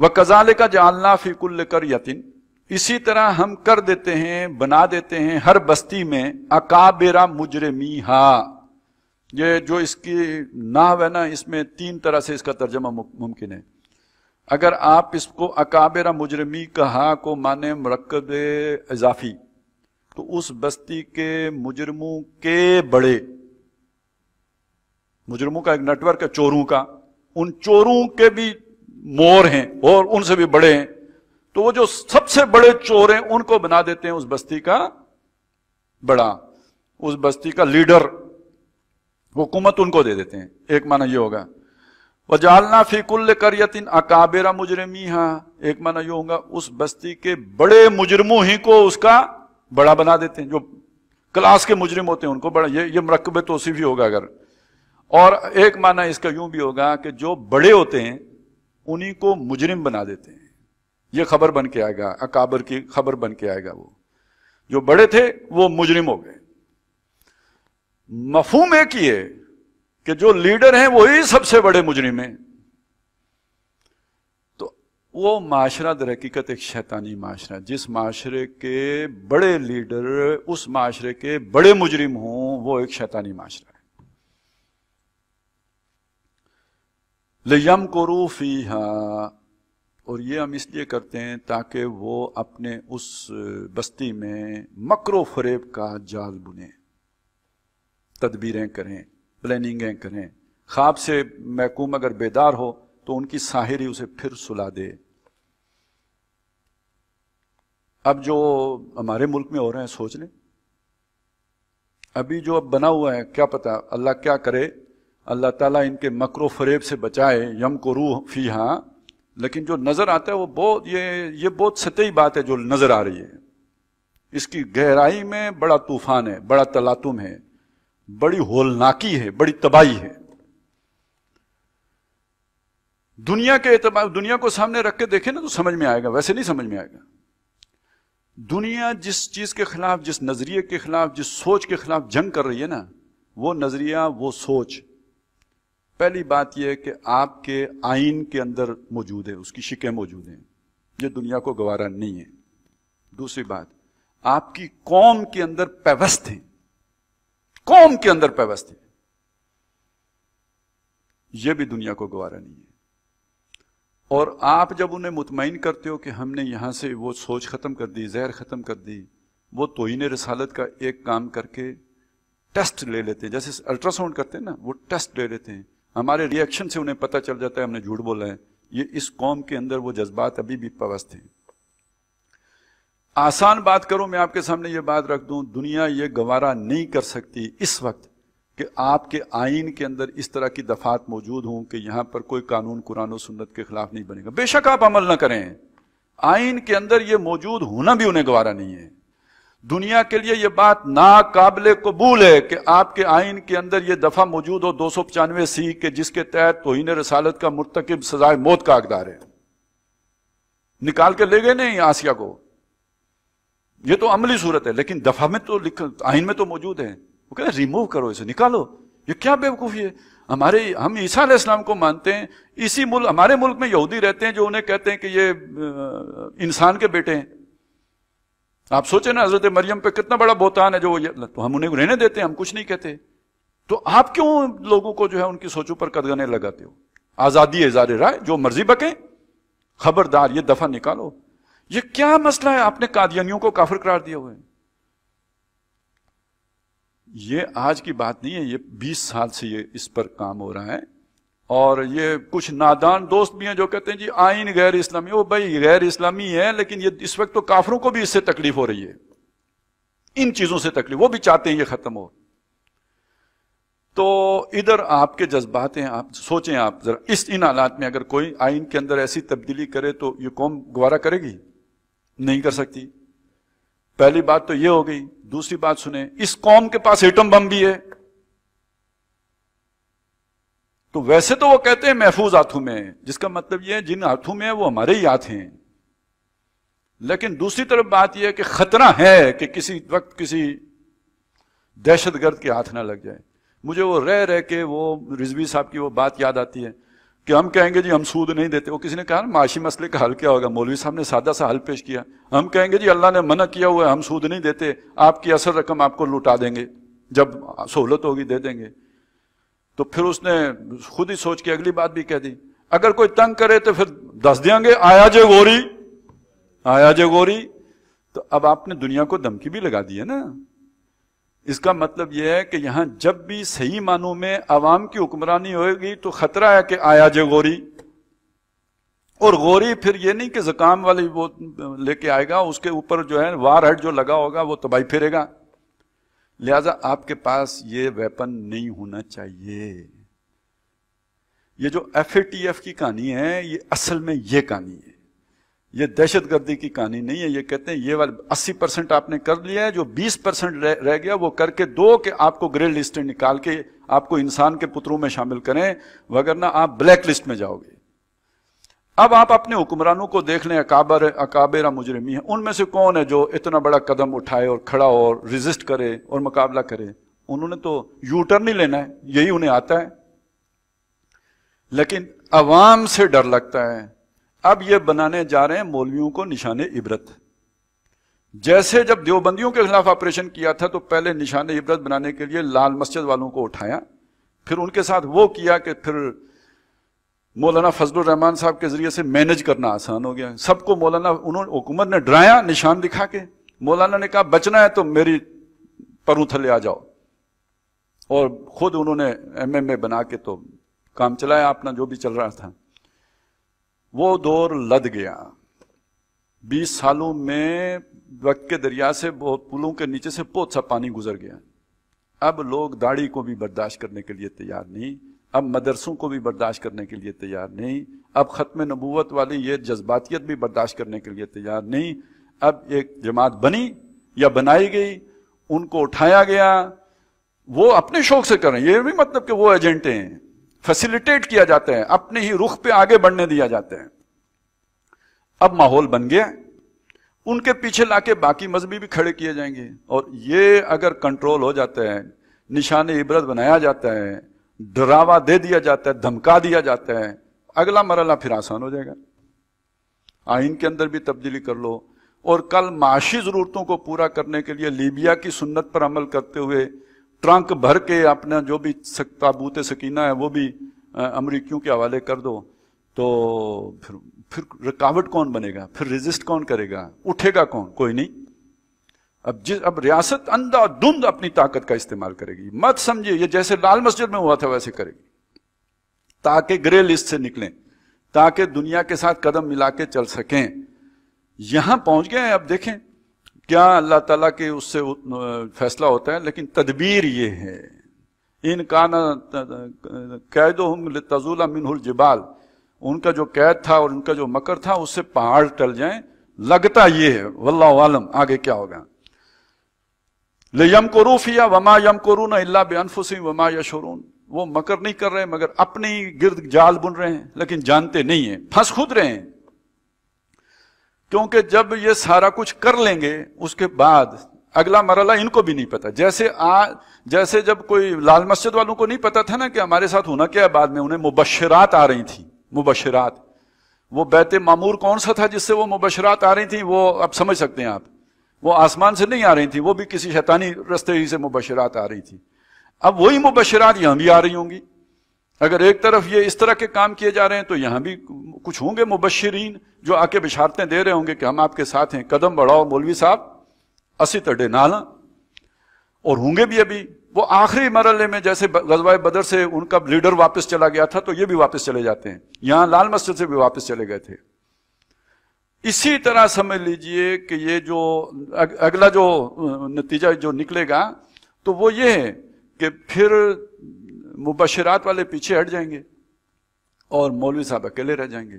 वकज़ालिका जअलना फी कुल्लि क़रयतिन, इसी तरह हम कर देते हैं, बना देते हैं हर बस्ती में अकाबिरा मुजरिमीहा। ये जो इसकी नाहव है ना, इसमें 3 तरह से इसका तर्जमा मुमकिन है। अगर आप इसको अकाबिरा मुजरिमी कहा को माने मुरक्कब इजाफी, तो उस बस्ती के मुजरिमों के बड़े, मुजरिमों का एक नेटवर्क है चोरों का, उन चोरों के भी मोर हैं और उनसे भी बड़े हैं, तो वो जो सबसे बड़े चोर हैं उनको बना देते हैं उस बस्ती का बड़ा, उस बस्ती का लीडर, हुकूमत उनको दे देते हैं। एक माना ये होगा। वजालना फी कुल्लि क़रयतिन अकाबिरा मुजरिमीहा, एक माना ये होगा उस बस्ती के बड़े मुजरिमों ही को उसका बड़ा बना देते हैं। जो क्लास के मुजरिम होते हैं उनको बड़ा, ये मुरक्कब तौसीफी होगा अगर। और एक माना इसका यूं भी होगा कि जो बड़े होते हैं उन्हीं को मुजरिम बना देते हैं। ये खबर बन के आएगा, अकाबर की खबर बन के आएगा। वो जो बड़े थे वो मुजरिम हो गए। मफहूम एक ही है कि जो लीडर हैं वही सबसे बड़े मुजरिम हैं। तो वो माशरा दर हकीकत एक शैतानी माशरा, जिस माशरे के बड़े लीडर उस माशरे के बड़े मुजरिम हों, वो एक शैतानी माशरा है। लियमकुरू फीहा, और ये हम इसलिए करते हैं ताकि वो अपने उस बस्ती में मकरो फरेब का जाल बुने, तदबीरें करें, प्लानिंगें करें। ख्वाब से महकूम अगर बेदार हो तो उनकी साहिरी उसे फिर सुला दे। अब जो हमारे मुल्क में हो रहे हैं सोच लें, अभी जो अब बना हुआ है, क्या पता अल्लाह क्या करे, अल्लाह ताला इनके मकरो फरेब से बचाए। यमकुरू फीहा, लेकिन जो नजर आता है वो बहुत, ये बहुत सतही बात है जो नजर आ रही है। इसकी गहराई में बड़ा तूफान है, बड़ा तलातुम है, बड़ी होलनाकी है, बड़ी तबाही है। दुनिया के एतबार, दुनिया को सामने रख के देखें ना तो समझ में आएगा, वैसे नहीं समझ में आएगा। दुनिया जिस चीज के खिलाफ, जिस नजरिए के खिलाफ, जिस सोच के खिलाफ जंग कर रही है ना, वो नजरिया, वो सोच, पहली बात यह है कि आपके आइन के अंदर मौजूद है, उसकी शिकें मौजूद हैं, ये दुनिया को गवारा नहीं है। दूसरी बात, आपकी कौम के अंदर पैवस्त है, कौम के अंदर पैवस्त है, यह भी दुनिया को गवारा नहीं है। और आप जब उन्हें मुतमईन करते हो कि हमने यहां से वो सोच खत्म कर दी, जहर खत्म कर दी, वो तोहीन रिसालत का एक काम करके टेस्ट ले लेते हैं, जैसे अल्ट्रासाउंड करते हैं ना, वो टेस्ट ले लेते हैं। हमारे रिएक्शन से उन्हें पता चल जाता है हमने झूठ बोला है। ये इस कौम के अंदर वो जज्बात अभी भी पवस्त हैं। आसान बात करो, मैं आपके सामने ये बात रख दूं, दुनिया ये गवारा नहीं कर सकती इस वक्त कि आपके आइन के अंदर इस तरह की दफात मौजूद हों कि यहां पर कोई कानून कुरान और सुन्नत के खिलाफ नहीं बनेगा। बेशक आप अमल ना करें, आइन के अंदर ये मौजूद होना भी उन्हें गवारा नहीं है। दुनिया के लिए यह बात नाकाबिले कबूल है कि आपके आइन के अंदर यह दफा मौजूद हो 295 के, जिसके तहत तौहीन रिसालत का मुर्तकिब सजाए मौत का हकदार है। निकाल के ले गए नहीं आसिया को, यह तो अमली सूरत है, लेकिन दफा में तो आइन में तो मौजूद है। वो कहते हैं रिमूव करो, इसे निकालो। ये क्या बेवकूफी है। हम ईसा अलैहि सलाम को मानते हैं, इसी मुल्क, हमारे मुल्क में यहूदी रहते हैं जो उन्हें कहते हैं कि ये इंसान के बेटे हैं। आप सोचे ना हजरत मरियम पे कितना बड़ा बोतान है, तो हम उन्हें रहने देते हैं, हम कुछ नहीं कहते। तो आप क्यों लोगों को जो है उनकी सोचों पर कदगने लगाते हो? आजादी इज़हार राय, जो मर्जी बके, खबरदार ये दफा निकालो। ये क्या मसला है? आपने कादियानियों को काफिर करार दिया हुआ है। ये आज की बात नहीं है, ये 20 साल से ये इस पर काम हो रहा है। और ये कुछ नादान दोस्त भी हैं जो कहते हैं जी आइन गैर इस्लामी। ओ भाई गैर इस्लामी है, लेकिन ये इस वक्त तो काफिरों को भी इससे तकलीफ हो रही है, इन चीजों से तकलीफ, वो भी चाहते हैं ये खत्म हो। तो इधर आपके जज्बात हैं, आप सोचें, आप जरा इन हालात में अगर कोई आइन के अंदर ऐसी तब्दीली करे तो ये कौम गवारा करेगी? नहीं कर सकती। पहली बात तो ये हो गई। दूसरी बात सुने, इस कौम के पास एटम बम भी है। तो वैसे तो वो कहते हैं महफूज हाथों में है, जिसका मतलब ये है जिन हाथों में है वो हमारे ही हाथ हैं। लेकिन दूसरी तरफ बात यह है कि खतरा है कि किसी वक्त किसी दहशतगर्द के हाथ ना लग जाए। मुझे वो रह रह के वो रिजवी साहब की वो बात याद आती है کہ ہم کہیں گے جی ہم سود نہیں دیتے. وہ کسی نے کہا نا معاشی مسئلے کا حل کیا ہوگا, مولوی صاحب نے سادہ سا حل پیش کیا. ہم کہیں گے جی اللہ نے منع کیا ہوا ہے, ہم سود نہیں دیتے, آپ کی اصل رقم آپ کو لوٹا دیں گے, جب سہولت ہوگی دے دیں گے. تو پھر اس نے خود ہی سوچ کے اگلی بات بھی کہہ دی, اگر کوئی تنگ کرے تو پھر دس دیں گے آیا جے گوری, آیا جے گوری. تو اب آپ نے دنیا کو دھمکی بھی لگا دی ہے نا. اس کا مطلب یہ ہے کہ یہاں جب بھی صحیح معنوں میں عوام کی حکمرانی ہوئے گی تو خطرہ ہے کہ آیا جے گوری. اور غوری پھر یہ نہیں کہ زکام والی وہ لے کے آئے گا, اس کے اوپر جو ہے وار ہیڈ جو لگا ہوگا وہ تباہی پھیرے گا. لہذا آپ کے پاس یہ ویپن نہیں ہونا چاہیے. یہ جو FATF کی کہانی ہے یہ اصل میں یہ کہانی ہے, یہ دہشت گردی کی کہانی نہیں ہے. یہ کہتے ہیں یہ والا 80% آپ نے کر لیا ہے, جو 20% رہ گیا وہ کر کے دو کہ آپ کو گرے لسٹ نکال کے آپ کو انسان کے پتروں میں شامل کریں, وگرنہ آپ بلیک لسٹ میں جاؤ گے. اب آپ اپنے حکمرانوں کو دیکھ لیں, اکابر مجرمی ہیں, ان میں سے کون ہے جو اتنا بڑا قدم اٹھائے اور کھڑا ہو اور ریزسٹ کرے اور مقابلہ کرے. انہوں نے تو یو ٹرن نہیں لینا ہے, یہی انہیں آتا ہے. لیکن عوام سے ڈر لگتا ہے. اب یہ بنانے جا رہے ہیں مولویوں کو نشان عبرت. جیسے جب دیوبندیوں کے خلاف آپریشن کیا تھا تو پہلے نشان عبرت بنانے کے لیے لال مسجد والوں کو اٹھایا, پھر ان کے ساتھ وہ کیا کہ پھر مولانا فضل الرحمان صاحب کے ذریعے سے مینج کرنا آسان ہو گیا. سب کو مولانا انہوں نے حکومت نے ڈرایا نشان دکھا کے. مولانا نے کہا بچنا ہے تو میری پروں تھلے آ جاؤ, اور خود انہوں نے MMA بنا کے تو کام چلایا اپنا جو بھی چل رہا تھا. وہ دور لد گیا. 20 سالوں میں وقت کے دریا سے پلوں کے نیچے سے بہت سا پانی گزر گیا. اب لوگ داڑھی کو بھی برداشت کرنے کے لیے تیار نہیں, اب مدرسوں کو بھی برداشت کرنے کے لیے تیار نہیں, اب ختم نبوت والی یہ جذباتیت بھی برداشت کرنے کے لیے تیار نہیں. اب ایک جماعت بنی یا بنائی گئی, ان کو اٹھایا گیا, وہ اپنے شوق سے کر رہے ہیں. یہ بھی مطلب کہ وہ ایجنٹیں ہیں, فیسیلیٹیٹ کیا جاتا ہے, اپنے ہی رخ پہ آگے بڑھنے دیا جاتا ہے. اب ماحول بن گیا, ان کے پیچھے لا کے باقی مذہبی بھی کھڑے کیے جائیں گے. اور یہ اگر کنٹرول ہو جاتا ہے, نشان عبرت بنایا جاتا ہے, ڈراوا دے دیا جاتا ہے, دھمکا دیا جاتا ہے, اگلا مرحلہ پھر آسان ہو جائے گا. آئین کے اندر بھی تبدیلی کر لو, اور کل معاشی ضرورتوں کو پورا کرنے کے لیے لیبیا کی سنت پر عمل کرتے ہوئے ٹرنک بھر کے اپنا جو بھی تابوت سکینہ ہے وہ بھی امریکیوں کے حوالے کر دو, تو پھر رکاوٹ کون بنے گا, پھر ریزسٹ کون کرے گا, اٹھے گا کون, کوئی نہیں. اب ریاست اندھا دھند اپنی طاقت کا استعمال کرے گی. مت سمجھے یہ جیسے لال مسجد میں ہوا تھا ویسے کرے گی, تاکہ گرے لسٹ سے نکلیں, تاکہ دنیا کے ساتھ قدم ملا کے چل سکیں. یہاں پہنچ گئے ہیں. اب دیکھیں کیا اللہ تعالیٰ کے اس سے فیصلہ ہوتا ہے, لیکن تدبیر یہ ہے, ان کان قیدہم لتزول منہ الجبال, ان کا جو قید تھا اور ان کا جو مکر تھا اس سے پہاڑ ٹل جائیں. لگتا یہ ہے, واللہ عالم آگے کیا ہوگا. لِيَمْكُرُوا فِيهَا وَمَا يَمْكُرُونَ إِلَّا بِأَنفُسِهِمْ وَمَا يَشْعُرُونَ. وہ مکر نہیں کر رہے مگر اپنے گرد جال بن رہے ہیں, لیکن جانتے نہیں ہیں, پھنس خود رہے ہیں. کیونکہ جب یہ سارا کچھ کر لیں گے اس کے بعد اگلا مرحلہ ان کو بھی نہیں پتا. جیسے جب کوئی لال مسجد والوں کو نہیں پتا تھا نا کہ ہمارے ساتھ ہونا کیا ہے, بعد میں انہیں مبشرات آ رہی تھیں. مبشرات, وہ بیت معمور کون سا تھا جس سے وہ مبشرات آ رہی تھیں, وہ اب سمجھ سکتے ہیں آپ. وہ آسمان سے نہیں آ رہی تھیں, وہ بھی کسی شیطانی رستے ہی سے مبشرات آ رہی تھیں. اب وہی مبشرات یہاں بھی آ رہی ہوں گی. اگر ایک طرف یہ اس طرح کے کام کیے جا رہے ہیں تو یہاں بھی کچھ ہوں گے مبشرین جو آ کے بشارتیں دے رہے ہوں گے کہ ہم آپ کے ساتھ ہیں, قدم بڑھاؤ مولوی صاحب, اسی تڈے نالا. اور ہوں گے بھی. ابھی وہ آخری مرحلے میں جیسے غزوہ بدر سے ان کا لیڈر واپس چلا گیا تھا تو یہ بھی واپس چلے جاتے ہیں, یہاں لال مسجد سے بھی واپس چلے گئے تھے. اسی طرح سمجھ لیجئے کہ یہ جو اگلا جو نتیجہ جو نکلے گا تو وہ یہ ہے کہ پھر مبشرات والے پیچھے ہٹ جائیں گے اور مولوی صاحب اکیلے رہ جائیں گے.